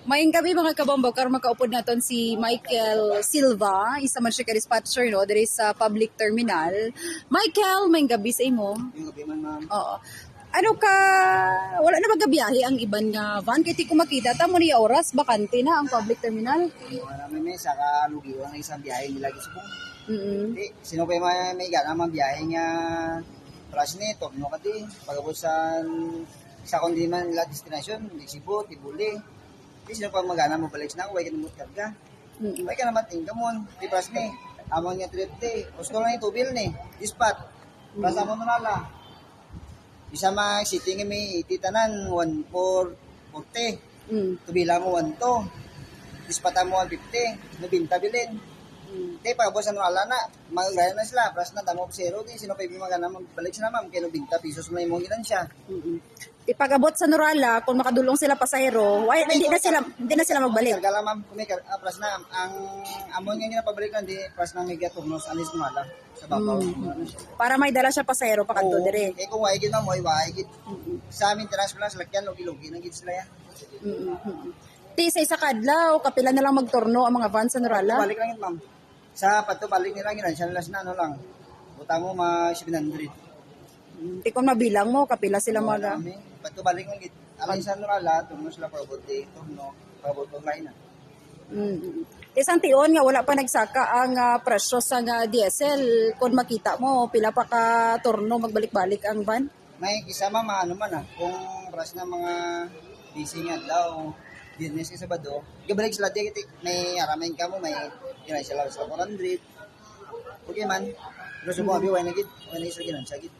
Maayong gabi mga kabombo, karon makaupod naton si Michael Silva, isa man siya ka dispatcher no diri sa public terminal. Michael, maayong gabi sa imo. Yung gabi man, ma'am. Oo. Ano ka, wala na magabiyahe ang iban nga van kay ti ko makita ta mo ni oras bakante na ang public terminal. Marami may saka lugiwan ng isang biyahe nila gisubong. Di, sino pa yung may gana mang biyahe nga plus ni torno ka di. Pagabot sa kundi man nila destination, di Cebu, Tibuli. Di sino pa magana mo balik na, huwag ka namut karga. Huwag ka naman tingka mo, di plus ni. Amang nga trip di. Gusto lang yung tubil ni, dispat. Plus amon mo nala. Isa mga city nga may ititanan, 1,440. Tubila mo 1,2. Dispata mo 150. Nabinta bilin. Di, pagkabos ano ala na, magagaya na sila. Plus na, damo zero. Di, sino pa yung magana magbalik sila, ma'am. Kaya 20 pesos na yung mga siya. Ipagabot sa Norala kung makadulong sila pasahero, hindi na sila magbalik. Kargala, ma'am. Plus na, ang amon nga ginapabalik lang, di, plus na may gaturnos, alis mo ala. Sa babaw. Para may dala siya pasahero pa kadto dire. Eh, kung waigid, ma'am, waigid. Sa amin, tinas lang, salakyan, lugi-lugi, nagid sila yan. Ti sa isa kadlaw, kapila na lang magturno ang mga van sa Norala. Balik lang yun, ma'am. Sa patubalik nila, siya nila na lang. Buta mo, mga 700. Ti kung mabilang mo, kapila sila mga... Patubalik lang yun. Alay sa Norala, turno sila pagabot di, turno, pagabot ng line na. Isang tion nga wala pa nagsaka ang presyo sa diesel. Kung makita mo, pila pa ka turno magbalik-balik ang van? May kisama ano man kung pras na mga busy nga daw, business ka Sabado, gabalik sila di, may aramain ka mo, may kinay sila sa 400. Okay man, pero subukan wala na gid, wala isa ginansya gid.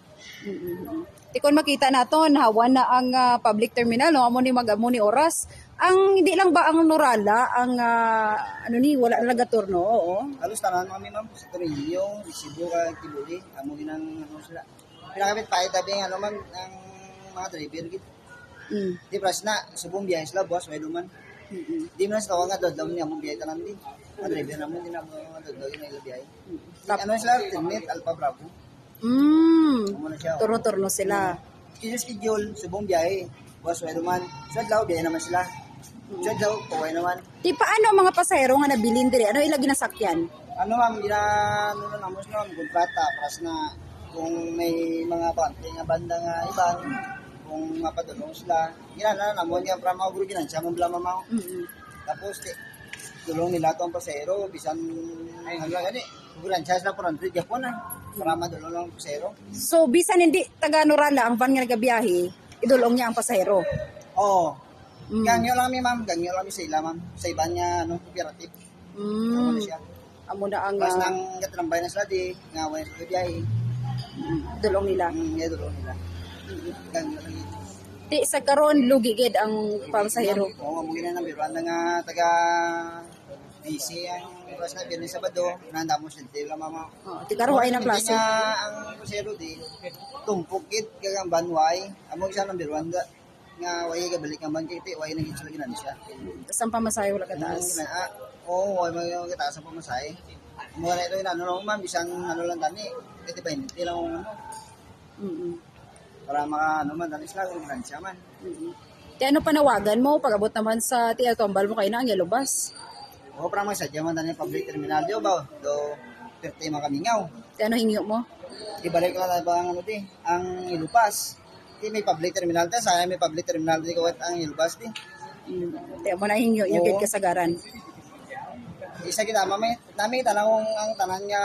Kung makita naton, hawan na ang public terminal, no? Amo ni mag-amo ni oras. Ang hindi lang ba ang Norala, ang wala na nagaturno, oo. Halos tanan kami, ma'am, sa Tornillo, Cebu, Tibuli, amo ginang sila. Pinakabit pa tabi ma'am, ang mga driver gid. Di pras na, subong biyahe sila, boss, may duman. Di man sa nga daw niya mo biyahe tanan din. Mga driver naman din ako mga daw yung may biyahe. Ano sila, Tenet, Alpha Bravo. Turno-turno sila. Schedule, subong biyahe. Boss, may duman. Sa daw, biyahe naman sila. Sa daw, kaway naman. Di paano ang mga pasahero nga nabilin dire? Ano ilagi nasakyan? Ano ma'am, ginano na mo sila, kontrata, pras na kung may mga bante nga banda nga ibang, kung mapadulong sila, ginana na mo niya para mga guru ginansya, mong blama mo. Tapos, tulong nila ito ang pasero, bisan, hanggang gani, guransya sila 400 Japon para madulong lang ang pasero. So, bisan hindi taga Norala ang van nga nagabiyahe, idulong niya ang pasahero? Oo. Gangyo lang ma'am, gangyo lang sa ila ma'am, sa iba niya, cooperative. Ano siya? Amo na ang... Mas nang gatrambay na sila di, nga wala sa biyahe. Dulong nila. Dulong nila. Gangyo lang yun. Di sa karon lugigid ang pasahero. Oo, muli na ng biruan na nga taga busy ang oras na Biyernes Sabado, nanda mo siya lang mama. Ti karon ay na klase. Ang pasero di tumpok gid kagang banway, amo isa ng biruan nga way ka balik ang bangkete, way nang gitsula ginan siya. Kasang pamasahe wala ka taas. Oo, way mga kataas ang pamasahe. Mo na ito ano ma'am, bisang ano lang tani, 20 lang ano. Para maka man dali sila kung siya man. Ti ano panawagan mo pag abot naman sa ti Tombal mo kay na ang yellow bus? Oo, para magsadya man tani public terminal dio ba? Do 30 mga kamingaw. Ti ano hingyo mo? Ibalik ko na ba ang ang ilupas. Di may public terminal ta, sa may public terminal di kawat ang ilubas di. Ti mo na hingyo yung gid kasagaran. Isa kita nami tanang ang tanan niya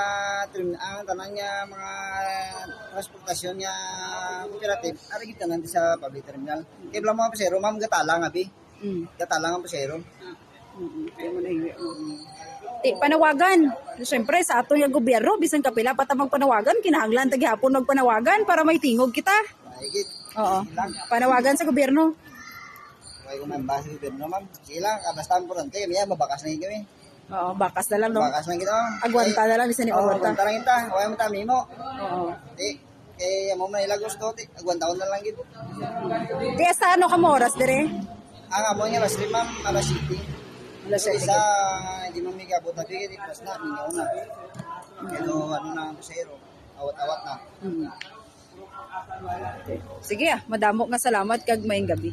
mga transportasyon niya cooperative ari gid tanan sa public terminal. Kay bala mga pasero ma'am gatalang abi. Gatalang ang pasero. Ti mo na hingyo. Ti panawagan. Siyempre sa ato yung gobyerno bisan kapila pa ta magpanawagan kinahanglan ta gihapon magpanawagan para may tingog kita. Oo. Panawagan sa gobyerno. Kaya kung nambasa sa gobyerno, ma'am, sila, basta ang purante, may mabakas na kami. Oo, bakas na lang, no? Bakas na kita. Agwanta na lang, bisa ni agwanta. Agwanta lang kita, kaya mo tami mo. Oo. Mo man ila gusto, agwanta ko na lang kita. Di, sa ano ka mo oras, dire? Ang amo niya, alas 3, ma'am, alas 7. Alas 7. Isa, hindi mo may kabot na tigil, plus na, mingaw na. Pero ano na ang pasero, awat-awat na. Sige madamo nga salamat kag maayong gabi.